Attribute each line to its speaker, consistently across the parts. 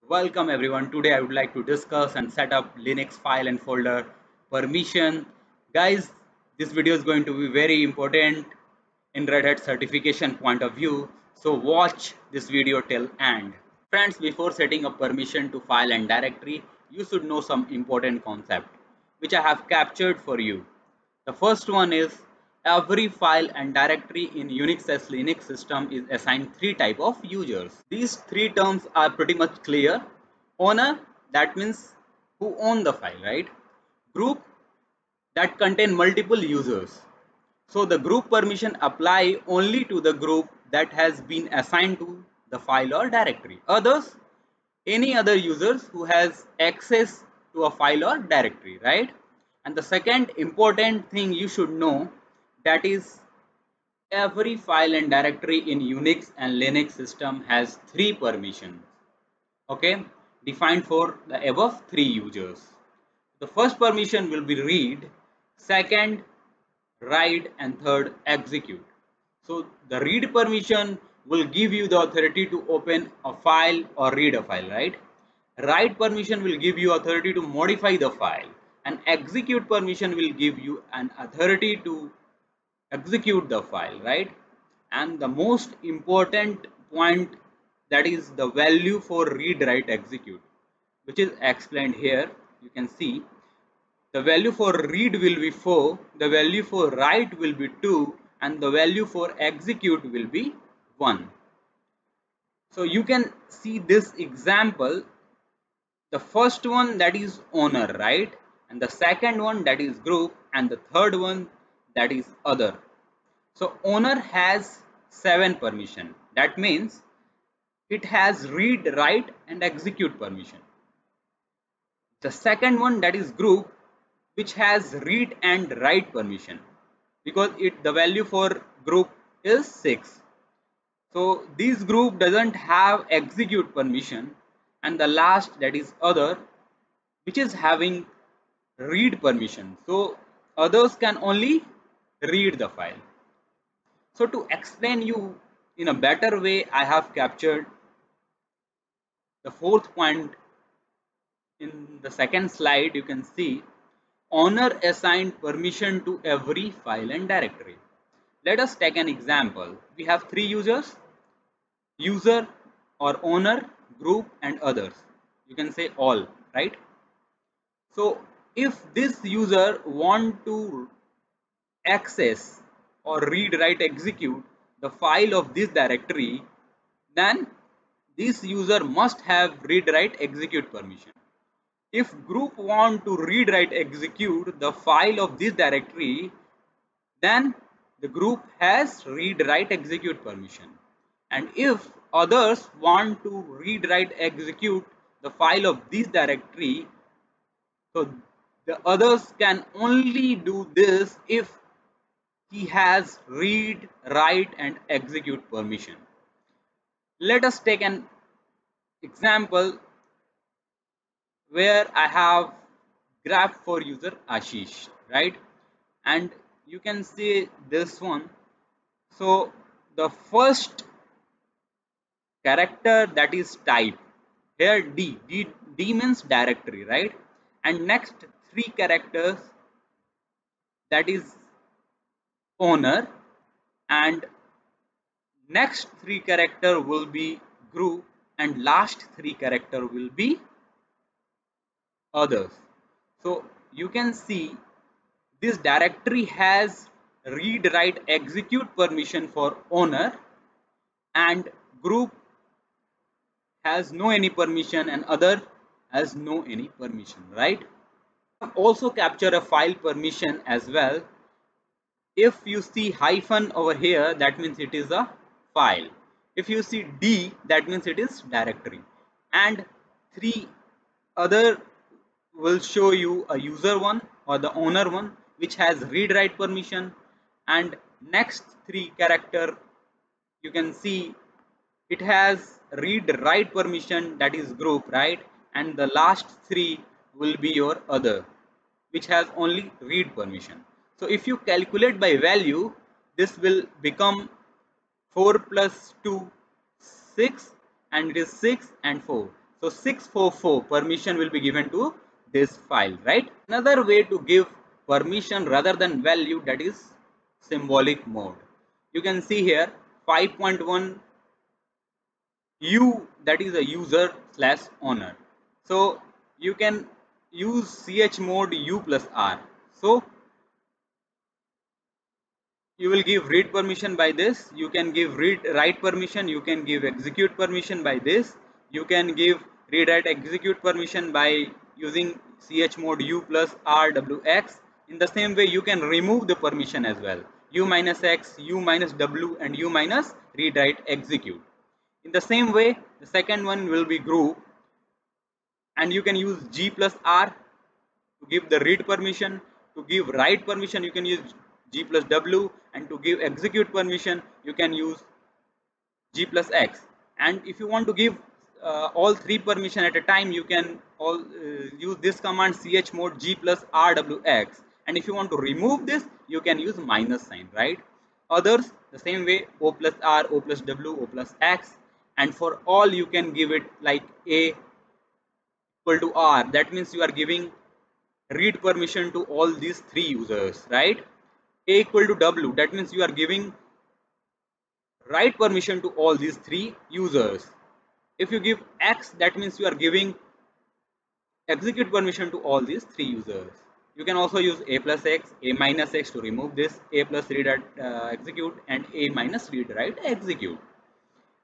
Speaker 1: Welcome everyone. Today I would like to discuss and set up Linux file and folder permission. Guys, this video is going to be very important in Red Hat certification point of view. So watch this video till end. Friends, before setting up permission to file and directory, you should know some important concept which I have captured for you. The first one is every file and directory in Unix as Linux system is assigned three type of users. These three terms are pretty much clear. Owner, that means who own the file, right? Group, that contain multiple users. So the group permission apply only to the group that has been assigned to the file or directory. Others, any other users who has access to a file or directory, right? And the second important thing you should know, that is every file and directory in Unix and Linux system has three permissions, okay, defined for the above three users. The first permission will be read, second write, and third execute. So the read permission will give you the authority to open a file or read a file, right? Write permission will give you authority to modify the file, and execute permission will give you an authority to execute the file, right? And the most important point, that is the value for read write execute, which is explained here. You can see the value for read will be 4, the value for write will be 2, and the value for execute will be 1. So you can see this example. The first one, that is owner, right? And the second one, that is group, and the third one, that is other. So owner has 7 permission. That means it has read, write, and execute permission. The second one, that is group, which has read and write permission, because the value for group is 6. So this group doesn't have execute permission. And the last, that is other, which is having read permission. So others can only read the file. So to explain you in a better way, I have captured the fourth point in the second slide. You can see owner assigned permission to every file and directory. Let us take an example. We have three users: user or owner, group, and others. You can say all, right? So if this user want to access or read, write, execute the file of this directory, then this user must have read, write, execute permission. If group want to read, write, execute the file of this directory, then the group has read, write, execute permission. And if others want to read, write, execute the file of this directory, so the others can only do this if he has read, write, and execute permission. Let us take an example where I have graph for user Ashish, right? And you can see this one. So the first character, that is type. Here D means directory, right? And next three characters, that is owner, and next three character will be group, and last three character will be others. So you can see this directory has read, write, execute permission for owner, and group has no any permission, and other has no any permission, right? Also capture a file permission as well. If you see hyphen over here, that means it is a file. If you see D, that means it is directory. And three other will show you a user one or the owner one, which has read, write permission. And next three character, you can see it has read, write permission, that is group, right? And the last three will be your other, which has only read permission. So if you calculate by value, this will become 4 plus 2, 6, and it is 6 and 4. So 644 permission will be given to this file, right? Another way to give permission rather than value, that is symbolic mode. You can see here 5.1 u, that is a user slash owner. So you can use chmod u plus r. So you will give read permission by this, you can give read write permission, you can give execute permission by this, you can give read write execute permission by using chmod u plus rwx. In the same way you can remove the permission as well, u minus x, u minus w, and u minus read write execute. In the same way the second one will be group, and you can use g plus r to give the read permission. To give write permission you can use g plus w, and to give execute permission you can use g plus x. And if you want to give all three permission at a time, you can use this command chmod g plus rwx. And if you want to remove this, you can use minus sign, right? Others the same way, o plus r, o plus w, o plus x. And for all you can give it like a equal to r, that means you are giving read permission to all these three users, right? A equal to w, that means you are giving write permission to all these three users. If you give x, that means you are giving execute permission to all these three users. You can also use a plus x, a minus x to remove this, a plus read execute, and a minus read write execute.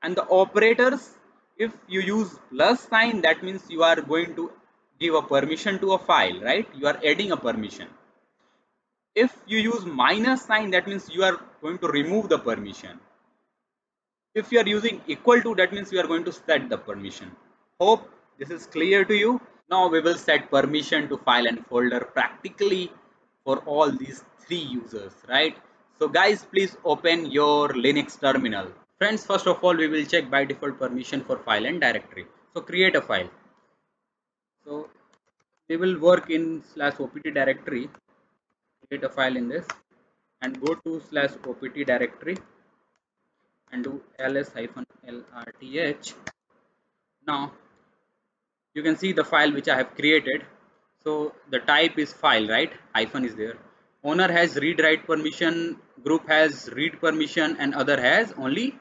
Speaker 1: And the operators, if you use plus sign, that means you are going to give a permission to a file, right? You are adding a permission. If you use minus sign, that means you are going to remove the permission. If you are using equal to, that means you are going to set the permission. Hope this is clear to you. Now we will set permission to file and folder practically for all these three users, right? So guys, please open your Linux terminal. Friends, first of all we will check by default permission for file and directory. So create a file. So we will work in /opt directory. Create a file in this and go to /opt directory and do ls-lrth. Now you can see the file which I have created. So the type is file, right? Hyphen is there. Owner has read write permission, group has read permission, and other has only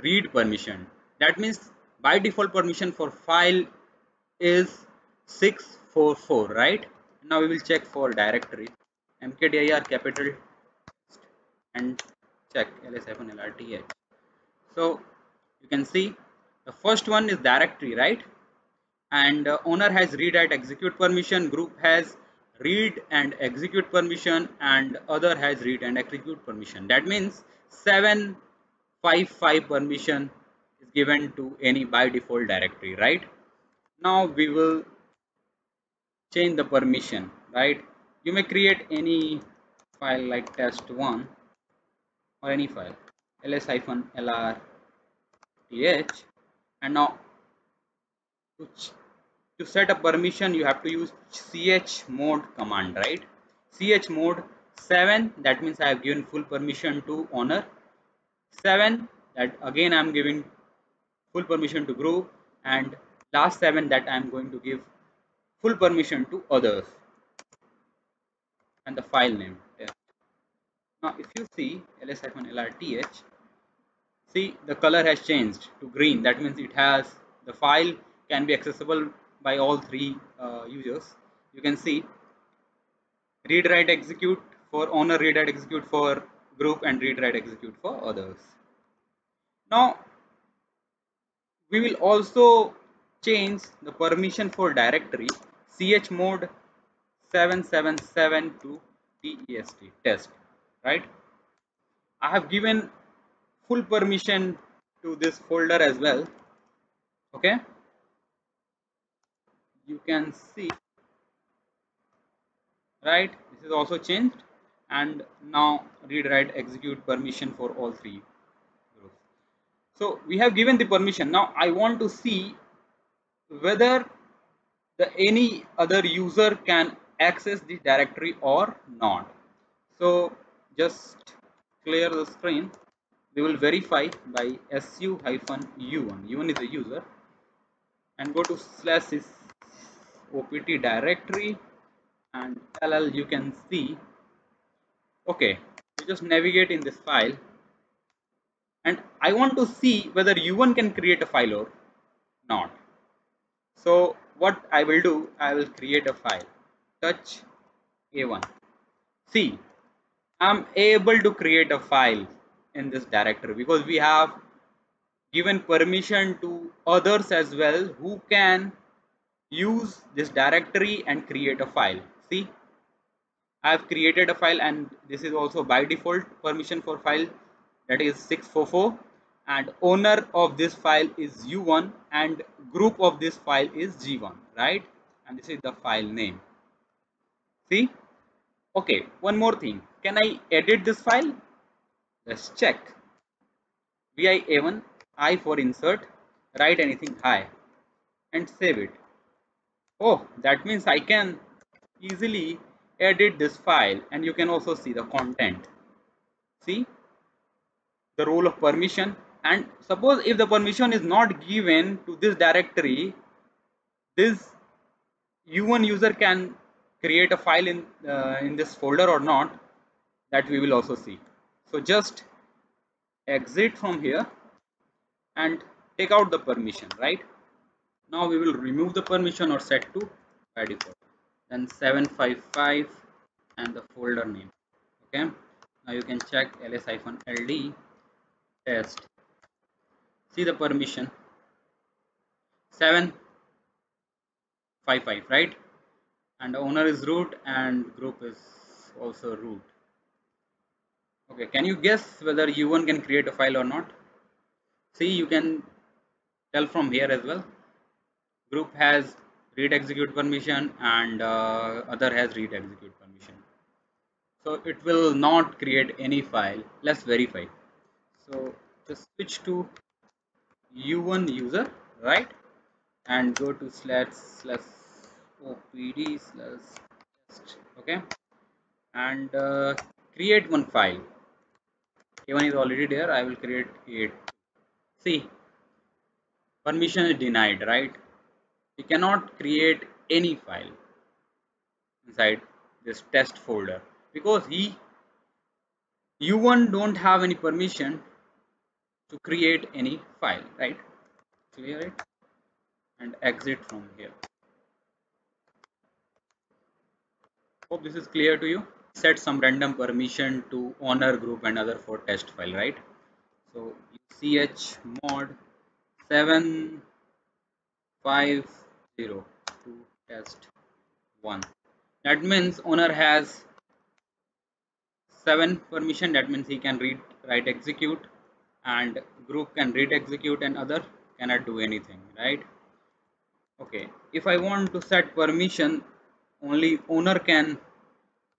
Speaker 1: read permission. That means by default permission for file is 644, right? Now we will check for directory. Mkdir capital and check ls-lrth. So you can see the first one is directory, right? And owner has read write execute permission, group has read and execute permission, and other has read and execute permission. That means 755 permission is given to any by default directory, right? Now we will change the permission, right? You may create any file like test1 or any file ls-lrth, and now to set a permission you have to use chmod command, right? Chmod 7, that means I have given full permission to owner. 7, that again I am giving full permission to group, and last 7 that I am going to give full permission to others, and the file name. Yeah. Now if you see ls-lrth, see the color has changed to green. That means it has, the file can be accessible by all three users. You can see read write execute for owner, read write execute for group, and read write execute for others. Now we will also change the permission for directory chmod 777 to test, right? I have given full permission to this folder as well. Okay, you can see, right? This is also changed, and now read write execute permission for all three groups. So we have given the permission. Now I want to see whether any other user can access the directory or not. So just clear the screen. We will verify by su-u1. U1 is a user, and go to slash opt directory and ll. You can see, okay, you just navigate in this file, and I want to see whether u1 can create a file or not. So what I will do, I will create a file, touch a1. See, I'm able to create a file in this directory because we have given permission to others as well who can use this directory and create a file. See, I have created a file, and this is also by default permission for file, that is 644, and owner of this file is u1 and group of this file is g1, right? And this is the file name. See, okay, one more thing, can I edit this file? Let's check. Vi a1, I for insert, write anything hi and save it. Oh, that means I can easily edit this file, and you can also see the content. See the role of permission, and suppose if the permission is not given to this directory, this u1 user can create a file in this folder or not, that we will also see. So just exit from here and take out the permission, right? Now we will remove the permission or set to by default, then 755 and the folder name. Okay, now you can check ls-ld test. See the permission 755, right? And the owner is root and group is also root. Okay, can you guess whether u1 can create a file or not? See, you can tell from here as well. Group has read execute permission and other has read execute permission. So it will not create any file. Let's verify. So just switch to u1 user, right? And go to /opd/test. Okay, and create one file. a1 is already there. I will create it. See, permission is denied, right? We cannot create any file inside this test folder because u1 don't have any permission to create any file, right? Clear it and exit from here. Hope this is clear to you. Set some random permission to owner, group and other for test file, right? So chmod 750 to test 1. That means owner has 7 permission. That means he can read, write, execute, and group can read, execute, and other cannot do anything, right? Okay, if I want to set permission only owner can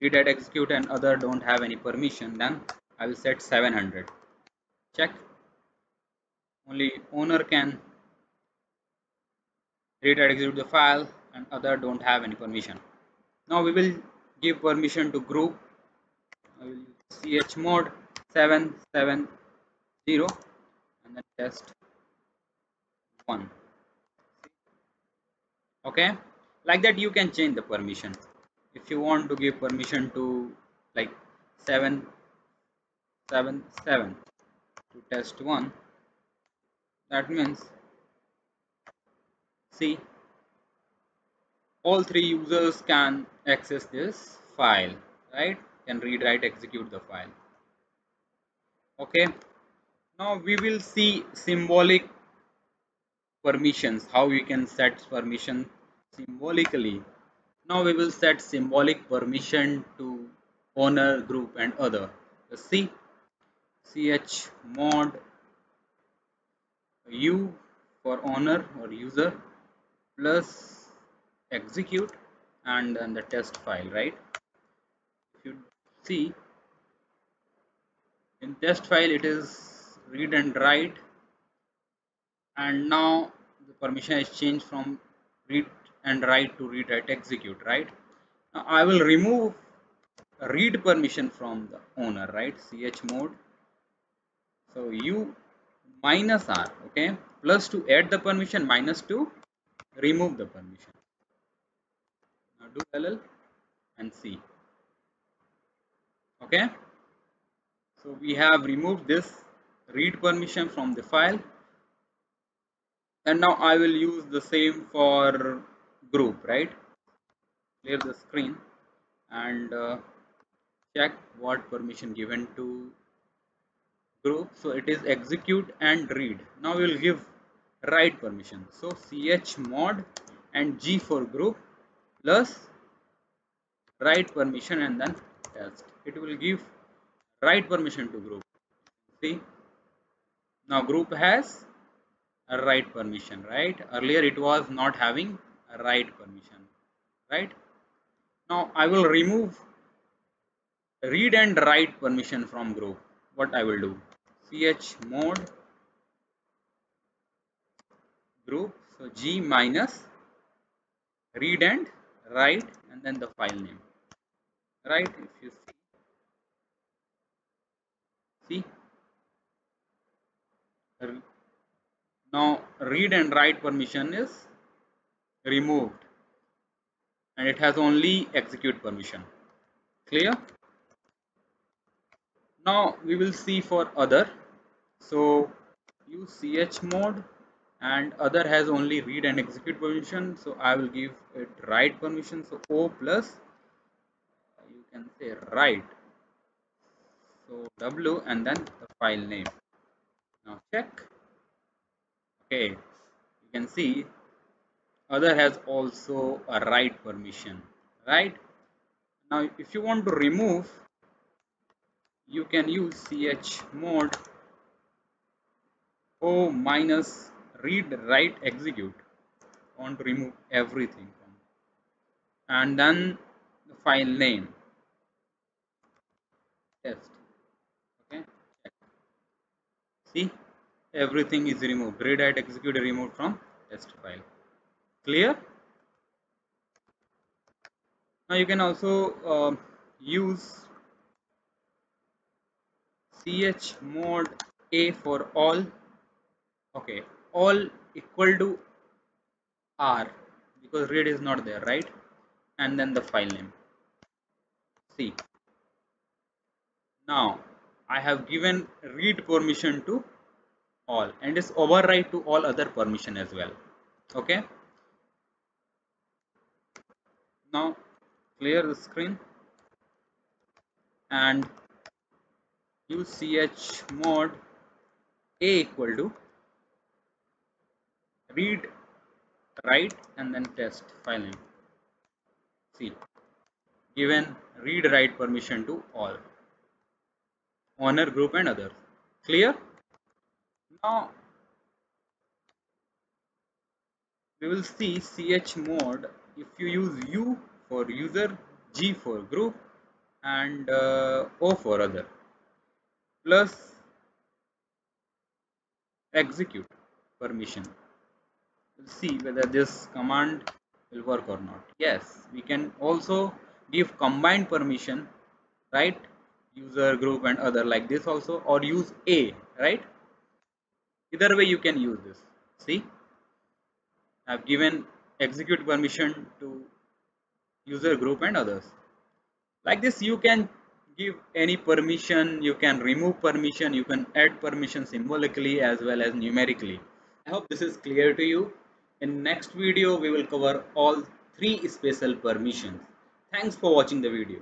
Speaker 1: read and execute and other don't have any permission, then I will set 700. Check, only owner can read and execute the file and other don't have any permission. Now we will give permission to group. I will use chmod 770 and then test 1. Okay, like that you can change the permission. If you want to give permission to like 777 to test 1, that means, see, all 3 users can access this file, right? Can read, write, execute the file. Okay, now we will see symbolic permissions, how we can set permission symbolically. Now we will set symbolic permission to owner, group and other. See, chmod u for owner or user plus execute and then the test file, right? If you see in test file it is read and write, and now the permission is changed from read and write to read, write, execute, right? Now I will remove read permission from the owner, right? chmod, so u minus r, okay, plus to add the permission minus 2 remove the permission. Now do LL and see. Okay, so we have removed this read permission from the file, and now I will use the same for group, right? Clear the screen and check what permission given to group. So it is execute and read. Now we will give write permission. So chmod and G for group plus write permission and then test. It will give write permission to group. See, now group has a write permission, right? Earlier it was not having a write permission, right? Now I will remove read and write permission from group. What I will do? Chmod group. So G minus read and write and then the file name, right? If you see now read and write permission is removed and it has only execute permission. Clear? Now we will see for other. So use chmod and other has only read and execute permission, so I will give it write permission. So O plus you can say write, so W and then the file name. Now check. Okay, you can see other has also a write permission, right? Now if you want to remove, you can use chmod O minus read write execute. I want to remove everything from, and then the file name test. Okay, check. See, everything is removed. Read write execute removed from test file. Clear? Now you can also use chmod A for all. Okay, all equal to R because read is not there, right? And then the file name. See, now I have given read permission to all and it's override to all other permission as well. Okay, now clear the screen and use chmod A equal to read write and then test file name. See, given read write permission to all, owner, group and others. Clear? Now we will see chmod if you use U for user, G for group and O for other plus execute permission. We'll see whether this command will work or not. Yes, we can also give combined permission, right? User, group and other like this also, or use A, right? Either way you can use this. See, I've given execute permission to user, group and others. Like this you can give any permission, you can remove permission, you can add permission symbolically as well as numerically. I hope this is clear to you. In next video we will cover all three special permissions. Thanks for watching the video.